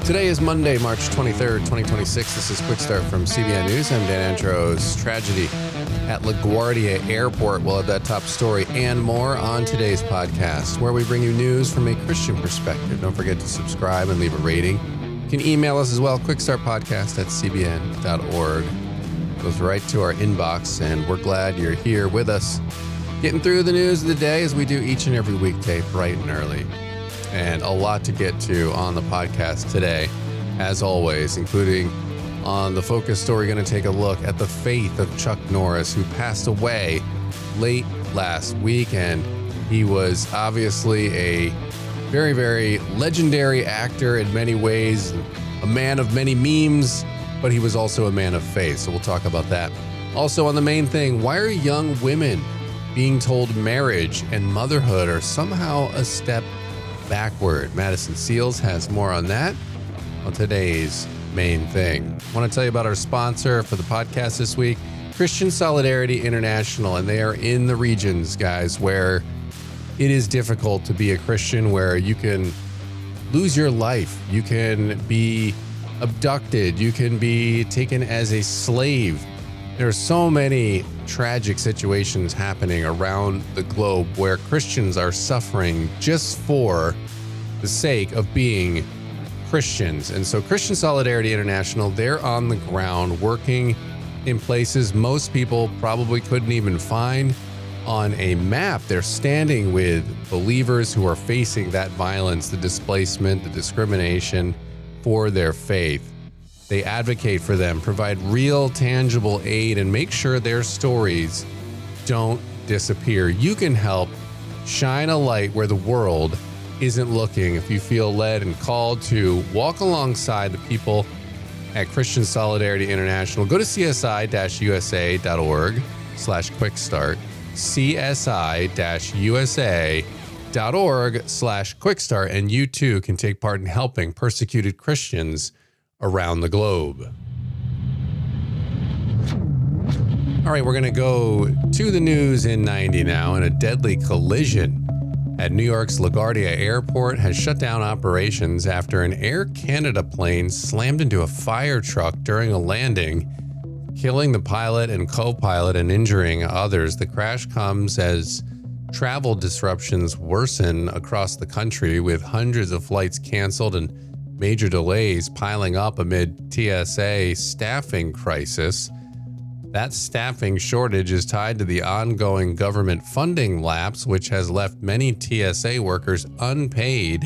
Today is Monday, March 23rd, 2026. This is Quick Start from CBN News. I'm Dan Andros. Tragedy at LaGuardia Airport. We'll have that top story and more on today's podcast, where we bring you news from a Christian perspective. Don't forget to subscribe and leave a rating. You can email us as well, quickstartpodcast@cbn.org. Goes right to our inbox, and we're glad you're here with us, getting through the news of the day as we do each and every weekday, bright and early. And a lot to get to on the podcast today, as always, including on the focus story, going to take a look at the faith of Chuck Norris, who passed away late last week. And he was obviously a very, very legendary actor in many ways, a man of many memes, but he was also a man of faith. So we'll talk about that. Also on the main thing, why are young women being told marriage and motherhood are somehow a step backward? Madison Seals has more on that on today's main thing. I want to tell you about our sponsor for the podcast this week, Christian Solidarity International, and they are in the regions, guys, where it is difficult to be a Christian, where you can lose your life, you can be abducted, you can be taken as a slave. There are so many tragic situations happening around the globe where Christians are suffering just for the sake of being Christians. And so Christian Solidarity International, they're on the ground working in places most people probably couldn't even find on a map. They're standing with believers who are facing that violence, the displacement, the discrimination for their faith. They advocate for them, provide real, tangible aid, and make sure their stories don't disappear. You can help shine a light where the world isn't looking. If you feel led and called to walk alongside the people at Christian Solidarity International, go to csi-usa.org/quickstart, csi-usa.org/quickstart, and you too can take part in helping persecuted Christians around the globe. All right, we're going to go to the news in 90 now. And a deadly collision at New York's LaGuardia Airport has shut down operations after an Air Canada plane slammed into a fire truck during a landing, killing the pilot and co-pilot and injuring others. The crash comes as travel disruptions worsen across the country, with hundreds of flights canceled and major delays piling up amid TSA staffing crisis. That staffing shortage is tied to the ongoing government funding lapse, which has left many TSA workers unpaid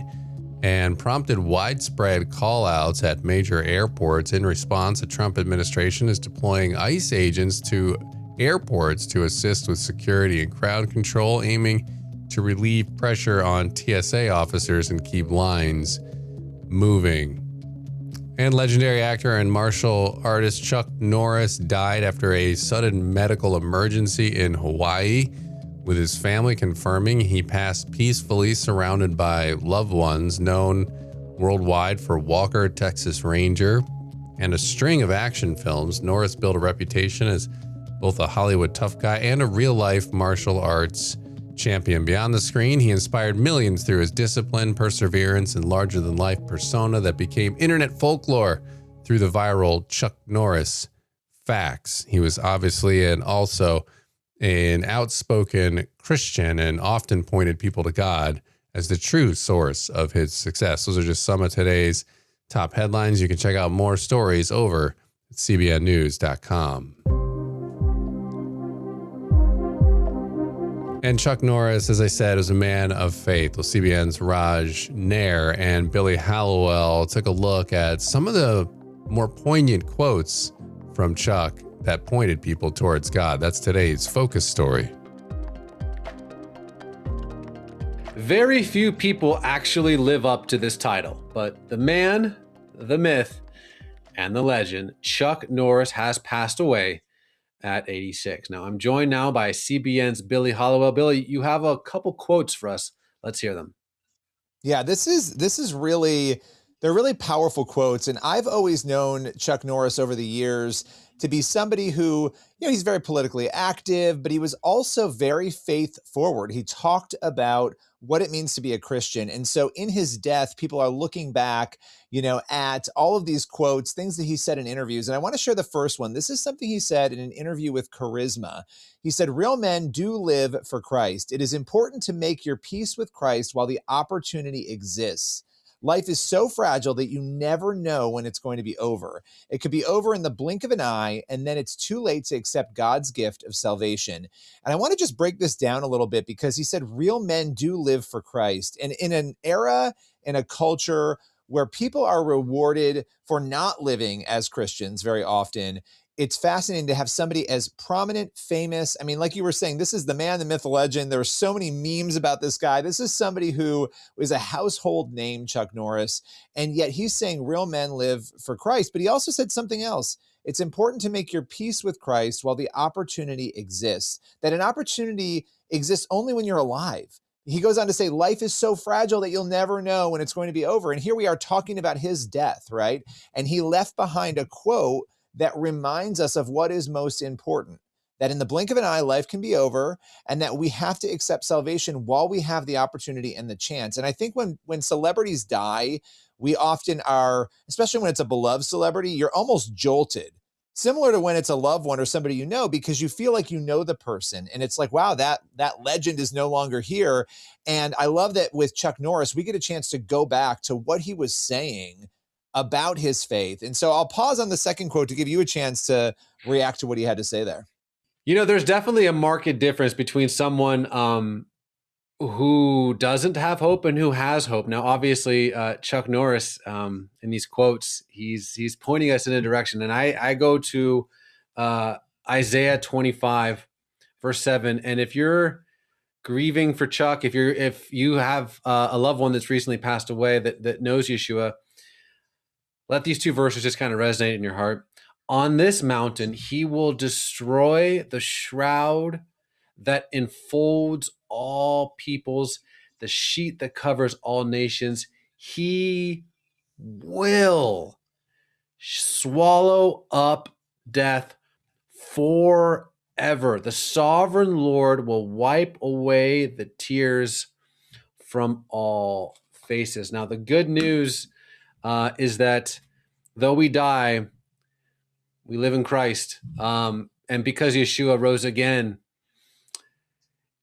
and prompted widespread call-outs at major airports. In response, the Trump administration is deploying ICE agents to airports to assist with security and crowd control, aiming to relieve pressure on TSA officers and keep lines moving. And legendary actor and martial artist Chuck Norris died after a sudden medical emergency in Hawaii, with his family confirming he passed peacefully surrounded by loved ones. Known worldwide for Walker, Texas Ranger, and a string of action films, Norris built a reputation as both a Hollywood tough guy and a real-life martial arts champion. Beyond the screen, he inspired millions through his discipline, perseverance, and larger-than-life persona that became internet folklore through the viral Chuck Norris facts. He was obviously also an outspoken Christian and often pointed people to God as the true source of his success. Those are just some of today's top headlines. You can check out more stories over at cbnnews.com. And Chuck Norris, as I said, is a man of faith. Well, CBN's Raj Nair and Billy Hallowell took a look at some of the more poignant quotes from Chuck that pointed people towards God. That's today's focus story. Very few people actually live up to this title, but the man, the myth, and the legend, Chuck Norris, has passed away at 86. Now, I'm joined now by CBN's Billy Hallowell. Billy, you have a couple quotes for us. Let's hear them. Yeah, this is really, they're really powerful quotes. And I've always known Chuck Norris over the years to be somebody who, he's very politically active, but he was also very faith forward. He talked about what it means to be a Christian. And so in his death, people are looking back, at all of these quotes, things that he said in interviews. And I want to share the first one. This is something he said in an interview with Charisma. He said, "Real men do live for Christ. It is important to make your peace with Christ while the opportunity exists. Life is so fragile that you never know when it's going to be over. It could be over in the blink of an eye, and then it's too late to accept God's gift of salvation." And I want to just break this down a little bit, because he said real men do live for Christ. And in an era, in a culture where people are rewarded for not living as Christians very often, it's fascinating to have somebody as prominent, famous. I mean, like you were saying, this is the man, the myth, the legend. There are so many memes about this guy. This is somebody who is a household name, Chuck Norris. And yet he's saying real men live for Christ. But he also said something else. It's important to make your peace with Christ while the opportunity exists. That an opportunity exists only when you're alive. He goes on to say, life is so fragile that you'll never know when it's going to be over. And here we are talking about his death, right? And he left behind a quote that reminds us of what is most important, that in the blink of an eye, life can be over, and that we have to accept salvation while we have the opportunity and the chance. And I think when celebrities die, we often are, especially when it's a beloved celebrity, you're almost jolted. Similar to when it's a loved one or somebody you know, because you feel like you know the person. And it's like, wow, that legend is no longer here. And I love that with Chuck Norris, we get a chance to go back to what he was saying about his faith. And so I'll pause on the second quote to give you a chance to react to what he had to say there. There's definitely a marked difference between someone who doesn't have hope and who has hope. Now, obviously, Chuck Norris, in these quotes, he's pointing us in a direction. And I go to Isaiah 25, verse 7. And if you're grieving for Chuck, if you have a loved one that's recently passed away that knows Yeshua, let these two verses just kind of resonate in your heart. On this mountain, he will destroy the shroud that enfolds all peoples, the sheet that covers all nations. He will swallow up death forever. The sovereign Lord will wipe away the tears from all faces. Now, the good news is that though we die, we live in Christ. And because Yeshua rose again,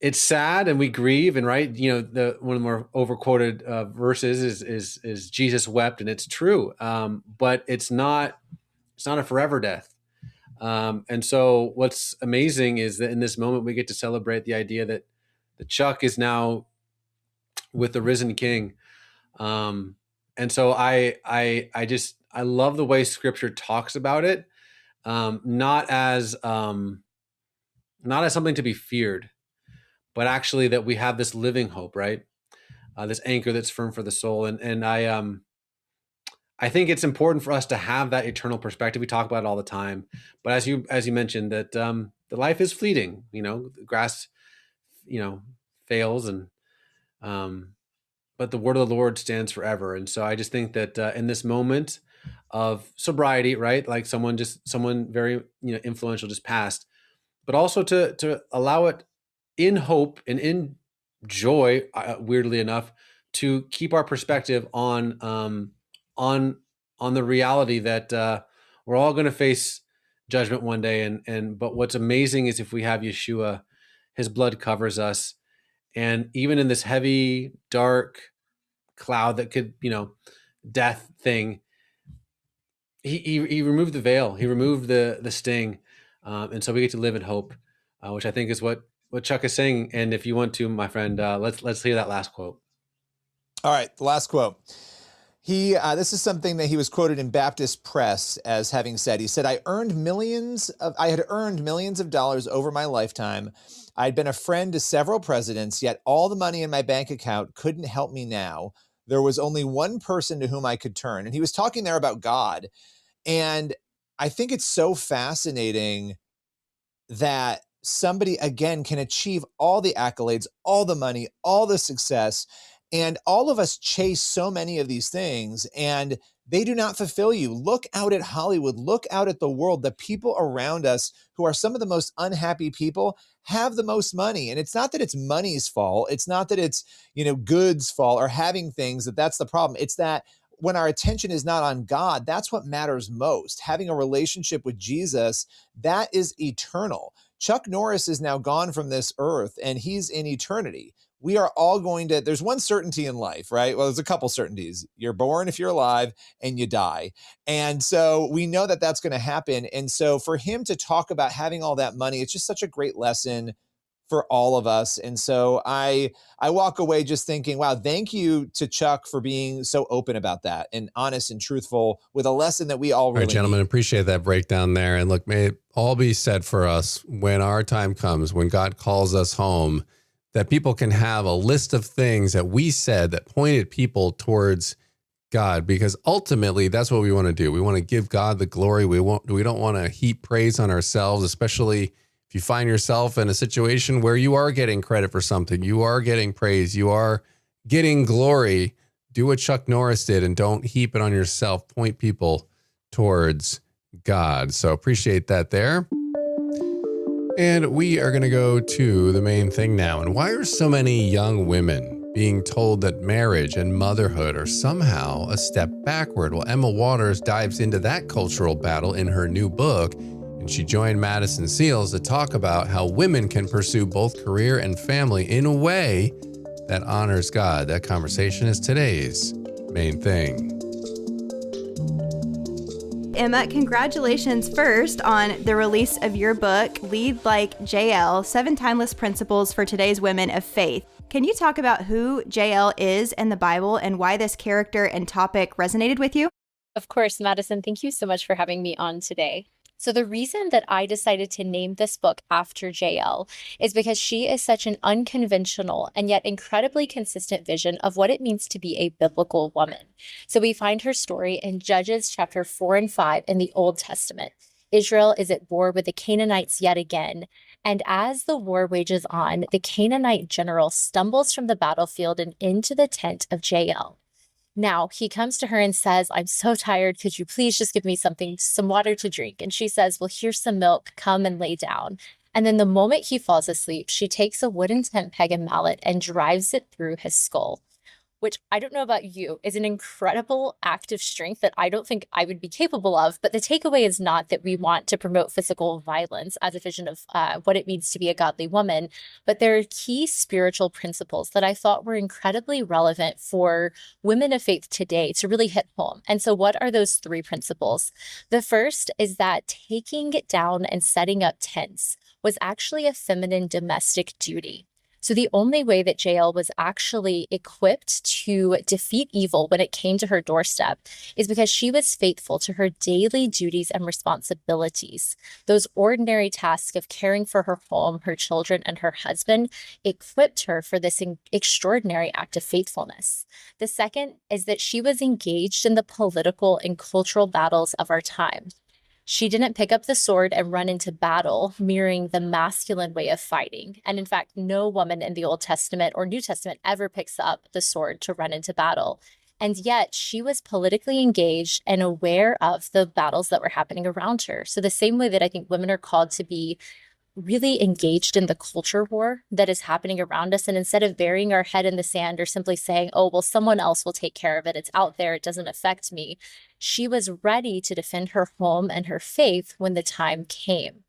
it's sad and we grieve. And right, one of the more overquoted verses is Jesus wept, and it's true. But it's not a forever death. And so what's amazing is that in this moment we get to celebrate the idea that the Chuck is now with the risen King. And so I love the way Scripture talks about it, not as something to be feared, but actually that we have this living hope, right? This anchor that's firm for the soul. And I think it's important for us to have that eternal perspective. We talk about it all the time, but as you mentioned, that the life is fleeting. The grass, fails, and but the word of the Lord stands forever. And so I just think that in this moment of sobriety, right, like someone very influential just passed, but also to allow it in hope and in joy, weirdly enough, to keep our perspective on the reality that we're all going to face judgment one day. But what's amazing is if we have Yeshua, his blood covers us. And even in this heavy, dark cloud that could, death thing, he removed the veil. He removed the sting. And so we get to live in hope, which I think is what Chuck is saying. And if you want to, my friend, let's hear that last quote. All right, the last quote. This is something that he was quoted in Baptist Press as having said. He said, I had earned millions of dollars over my lifetime. I'd been a friend to several presidents, yet all the money in my bank account couldn't help me now. There was only one person to whom I could turn. And he was talking there about God. And I think it's so fascinating that somebody, again, can achieve all the accolades, all the money, all the success, And all of us chase so many of these things, and they do not fulfill you. Look out at Hollywood, look out at the world. The people around us who are some of the most unhappy people have the most money. And it's not that it's money's fault. It's not that it's, goods fault or having things that's the problem. It's that when our attention is not on God, that's what matters most. Having a relationship with Jesus, that is eternal. Chuck Norris is now gone from this earth and he's in eternity. We are all going to, there's one certainty in life, right? Well, there's a couple certainties. You're born if you're alive and you die. And so we know that that's going to happen. And so for him to talk about having all that money, it's just such a great lesson for all of us. And so I walk away just thinking, wow, thank you to Chuck for being so open about that and honest and truthful with a lesson that we all really All right, gentlemen, need. appreciate that breakdown there. And look, may it all be said for us when our time comes, when God calls us home, that people can have a list of things that we said that pointed people towards God, because ultimately that's what we want to do. We want to give God the glory. We don't want to heap praise on ourselves, especially if you find yourself in a situation where you are getting credit for something, you are getting praise, you are getting glory. Do what Chuck Norris did and don't heap it on yourself. Point people towards God. So appreciate that there. And we are going to go to the main thing now. And why are so many young women being told that marriage and motherhood are somehow a step backward? Well, Emma Waters dives into that cultural battle in her new book. And she joined Madison Seals to talk about how women can pursue both career and family in a way that honors God. That conversation is today's main thing. Emma, congratulations first on the release of your book, Lead Like JL, 7 Timeless Principles for Today's Women of Faith. Can you talk about who JL is in the Bible and why this character and topic resonated with you? Of course, Madison, thank you so much for having me on today. So the reason that I decided to name this book after JL is because she is such an unconventional and yet incredibly consistent vision of what it means to be a biblical woman. So we find her story in Judges chapter 4 and 5 in the Old Testament. Israel is at war with the Canaanites yet again. And as the war wages on, the Canaanite general stumbles from the battlefield and into the tent of Jael. Now, he comes to her and says, I'm so tired. Could you please just give me some water to drink? And she says, well, here's some milk. Come and lay down. And then the moment he falls asleep, she takes a wooden tent peg and mallet and drives it through his skull, which I don't know about you, is an incredible act of strength that I don't think I would be capable of. But the takeaway is not that we want to promote physical violence as a vision of what it means to be a godly woman, but there are key spiritual principles that I thought were incredibly relevant for women of faith today to really hit home. And so what are those 3 principles? The first is that taking down and setting up tents was actually a feminine domestic duty. So the only way that Jael was actually equipped to defeat evil when it came to her doorstep is because she was faithful to her daily duties and responsibilities. Those ordinary tasks of caring for her home, her children, and her husband equipped her for this extraordinary act of faithfulness. The second is that she was engaged in the political and cultural battles of our time. She didn't pick up the sword and run into battle, mirroring the masculine way of fighting. And in fact, no woman in the Old Testament or New Testament ever picks up the sword to run into battle. And yet she was politically engaged and aware of the battles that were happening around her. So the same way that I think women are called to be really engaged in the culture war that is happening around us. And instead of burying our head in the sand or simply saying, oh, well, someone else will take care of it. It's out there. It doesn't affect me. She was ready to defend her home and her faith when the time came.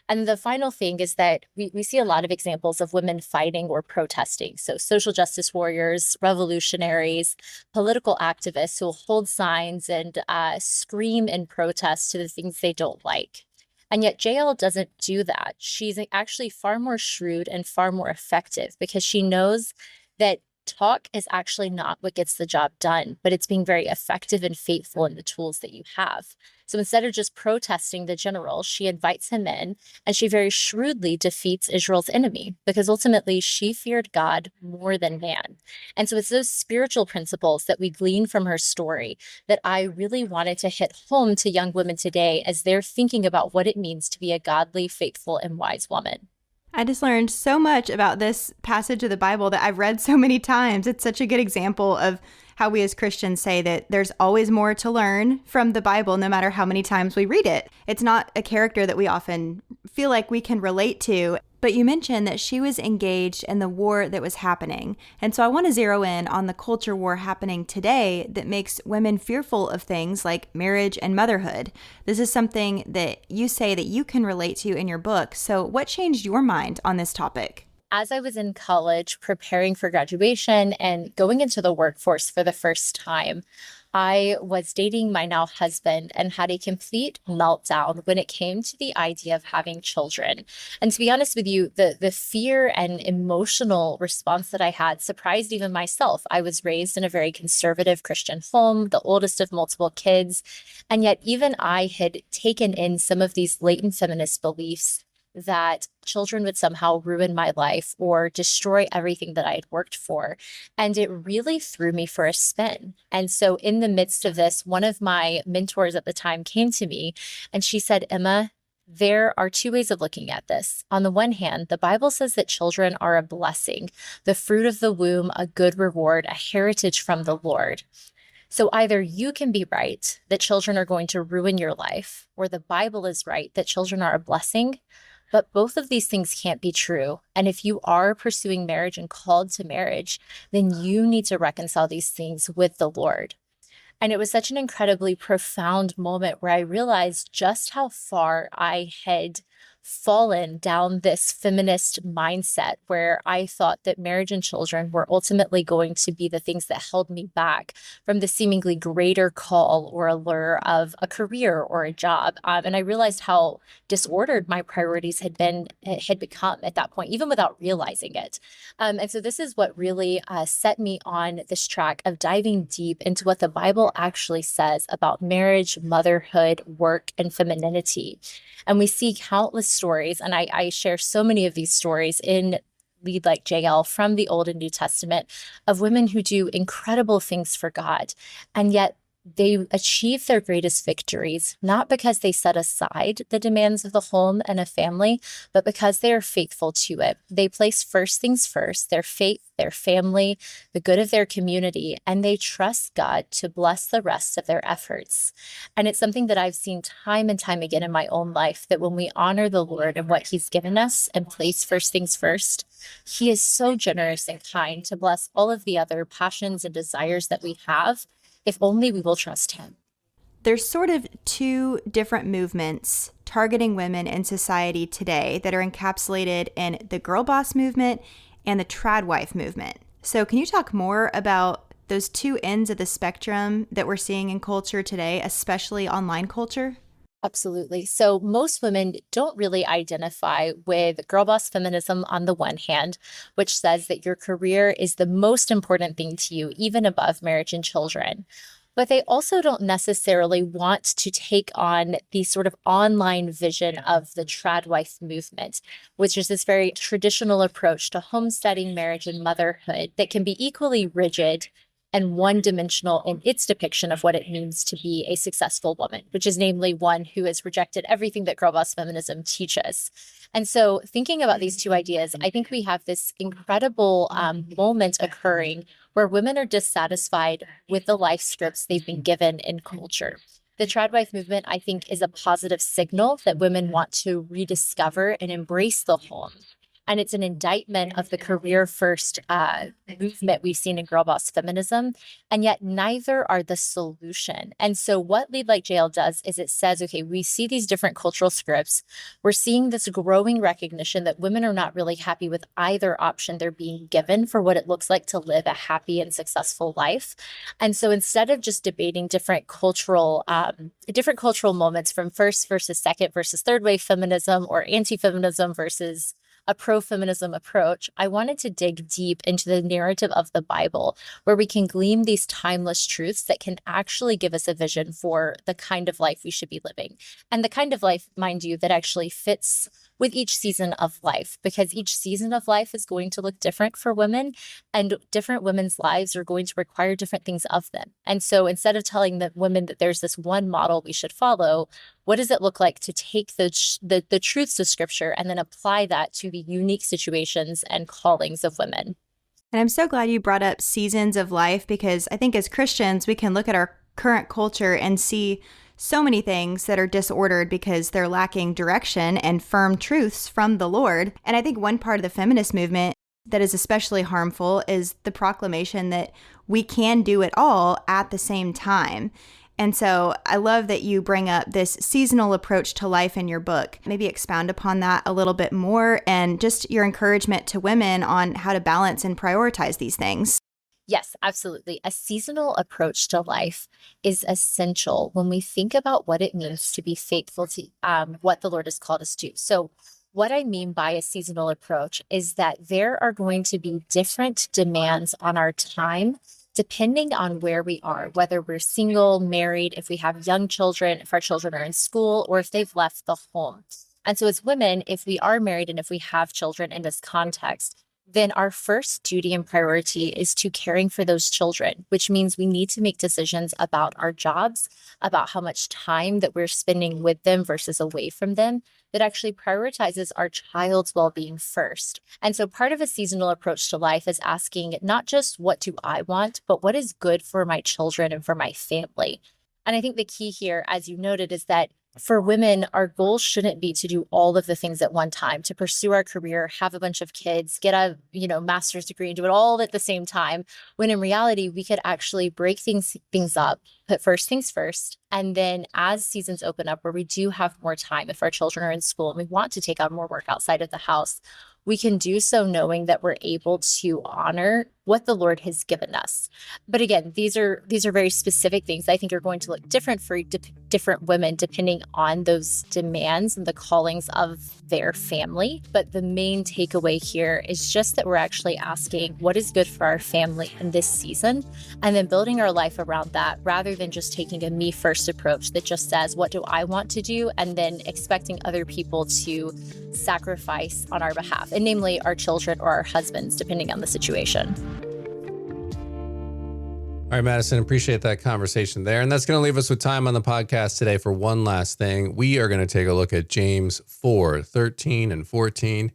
And the final thing is that we see a lot of examples of women fighting or protesting. So social justice warriors, revolutionaries, political activists who will hold signs and scream in protest to the things they don't like. And yet Jael doesn't do that. She's actually far more shrewd and far more effective because she knows that talk is actually not what gets the job done, but it's being very effective and faithful in the tools that you have. So instead of just protesting the general, she invites him in and she very shrewdly defeats Israel's enemy because ultimately she feared God more than man. And so it's those spiritual principles that we glean from her story that I really wanted to hit home to young women today as they're thinking about what it means to be a godly, faithful, and wise woman. I just learned so much about this passage of the Bible that I've read so many times. It's such a good example of how we as Christians say that there's always more to learn from the Bible, no matter how many times we read it. It's not a character that we often feel like we can relate to. But you mentioned that she was engaged in the war that was happening. And so I want to zero in on the culture war happening today that makes women fearful of things like marriage and motherhood. This is something that you say that you can relate to in your book. So what changed your mind on this topic? As I was in college preparing for graduation and going into the workforce for the first time, I was dating my now husband and had a complete meltdown when it came to the idea of having children. And to be honest with you, the fear and emotional response that I had surprised even myself. I was raised in a very conservative Christian home, the oldest of multiple kids. And yet even I had taken in some of these latent feminist beliefs that children would somehow ruin my life or destroy everything that I had worked for. And it really threw me for a spin. And so in the midst of this, one of my mentors at the time came to me and she said, Emma, there are two ways of looking at this. On the one hand, the Bible says that children are a blessing, the fruit of the womb, a good reward, a heritage from the Lord. So either you can be right that children are going to ruin your life, or the Bible is right that children are a blessing. But both of these things can't be true. And if you are pursuing marriage and called to marriage, then you need to reconcile these things with the Lord. And it was such an incredibly profound moment where I realized just how far I had fallen down this feminist mindset where I thought that marriage and children were ultimately going to be the things that held me back from the seemingly greater call or allure of a career or a job. And I realized how disordered my priorities had become at that point, even without realizing it. And so this is what really set me on this track of diving deep into what the Bible actually says about marriage, motherhood, work, and femininity. And we see countless stories, and I share so many of these stories in Lead Like JL from the Old and New Testament of women who do incredible things for God, and yet they achieve their greatest victories, not because they set aside the demands of the home and a family, but because they are faithful to it. They place first things first, their faith, their family, the good of their community, and they trust God to bless the rest of their efforts. And it's something that I've seen time and time again in my own life, that when we honor the Lord and what He's given us and place first things first, He is so generous and kind to bless all of the other passions and desires that we have, if only we will trust Him. There's sort of two different movements targeting women in society today that are encapsulated in the girl boss movement and the trad wife movement. So can you talk more about those two ends of the spectrum that we're seeing in culture today, especially online culture? Absolutely. So most women don't really identify with girl boss feminism on the one hand, which says that your career is the most important thing to you, even above marriage and children. But they also don't necessarily want to take on the sort of online vision of the trad wife movement, which is this very traditional approach to homesteading, marriage, and motherhood that can be equally rigid and one-dimensional in its depiction of what it means to be a successful woman, which is namely one who has rejected everything that girl boss feminism teaches. And so thinking about these two ideas, I think we have this incredible moment occurring where women are dissatisfied with the life scripts they've been given in culture. The trad wife movement, I think, is a positive signal that women want to rediscover and embrace the home. And it's an indictment of the career first movement we've seen in girl boss feminism. And yet neither are the solution. And so what Lead Like JL does is it says, okay, we see these different cultural scripts. We're seeing this growing recognition that women are not really happy with either option they're being given for what it looks like to live a happy and successful life. And so instead of just debating different cultural moments from first versus second versus third wave feminism or anti-feminism versus a pro-feminism approach, I wanted to dig deep into the narrative of the Bible, where we can glean these timeless truths that can actually give us a vision for the kind of life we should be living. And the kind of life, mind you, that actually fits with each season of life, because each season of life is going to look different for women, and different women's lives are going to require different things of them. And so instead of telling the women that there's this one model we should follow, what does it look like to take the truths of Scripture and then apply that to the unique situations and callings of women? And I'm so glad you brought up seasons of life, because I think as Christians, we can look at our current culture and see so many things that are disordered because they're lacking direction and firm truths from the Lord. And I think one part of the feminist movement that is especially harmful is the proclamation that we can do it all at the same time. And so I love that you bring up this seasonal approach to life in your book. Maybe expound upon that a little bit more, and just your encouragement to women on how to balance and prioritize these things. Yes, absolutely. A seasonal approach to life is essential when we think about what it means to be faithful to what the Lord has called us to. So what I mean by a seasonal approach is that there are going to be different demands on our time depending on where we are, whether we're single, married, if we have young children, if our children are in school, or if they've left the home. And so as women, if we are married and if we have children in this context, then our first duty and priority is to caring for those children, which means we need to make decisions about our jobs, about how much time that we're spending with them versus away from them, that actually prioritizes our child's well-being first. And so part of a seasonal approach to life is asking not just what do I want, but what is good for my children and for my family. And I think the key here, as you noted, is that for women, our goal shouldn't be to do all of the things at one time, to pursue our career, have a bunch of kids, get a master's degree, and do it all at the same time, when in reality, we could actually break things up, put first things first. And then as seasons open up where we do have more time, if our children are in school and we want to take on more work outside of the house, we can do so knowing that we're able to honor what the Lord has given us. But again, these are very specific things I think are going to look different for different women depending on those demands and the callings of their family. But the main takeaway here is just that we're actually asking what is good for our family in this season, and then building our life around that, rather than just taking a me first approach that just says, what do I want to do? And then expecting other people to sacrifice on our behalf, and namely our children or our husbands, depending on the situation. All right, Madison, appreciate that conversation there. And that's going to leave us with time on the podcast today for one last thing. We are going to take a look at James 4:13 and 14.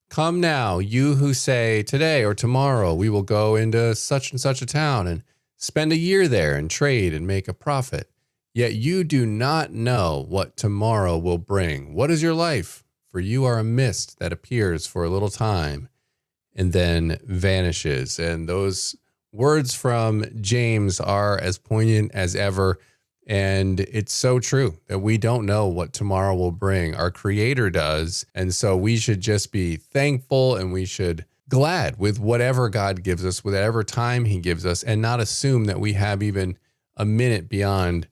Come now, you who say today or tomorrow we will go into such and such a town and spend a year there and trade and make a profit. Yet you do not know what tomorrow will bring. What is your life? For you are a mist that appears for a little time and then vanishes. And those words from James are as poignant as ever. And it's so true that we don't know what tomorrow will bring. Our Creator does. And so we should just be thankful, and we should glad with whatever God gives us, whatever time He gives us, and not assume that we have even a minute beyond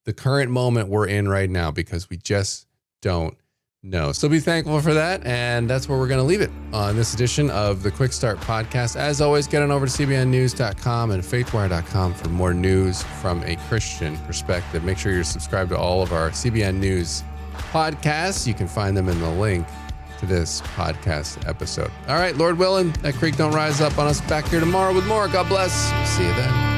the current moment we're in right now, because we just don't know. So be thankful for that. And that's where we're going to leave it on this edition of the Quick Start Podcast. As always, get on over to cbnnews.com and faithwire.com for more news from a Christian perspective. Make sure you're subscribed to all of our CBN News podcasts. You can find them in the link to this podcast episode. All right, Lord willing, that creek don't rise up on us. Back here tomorrow with more. God bless. See you then.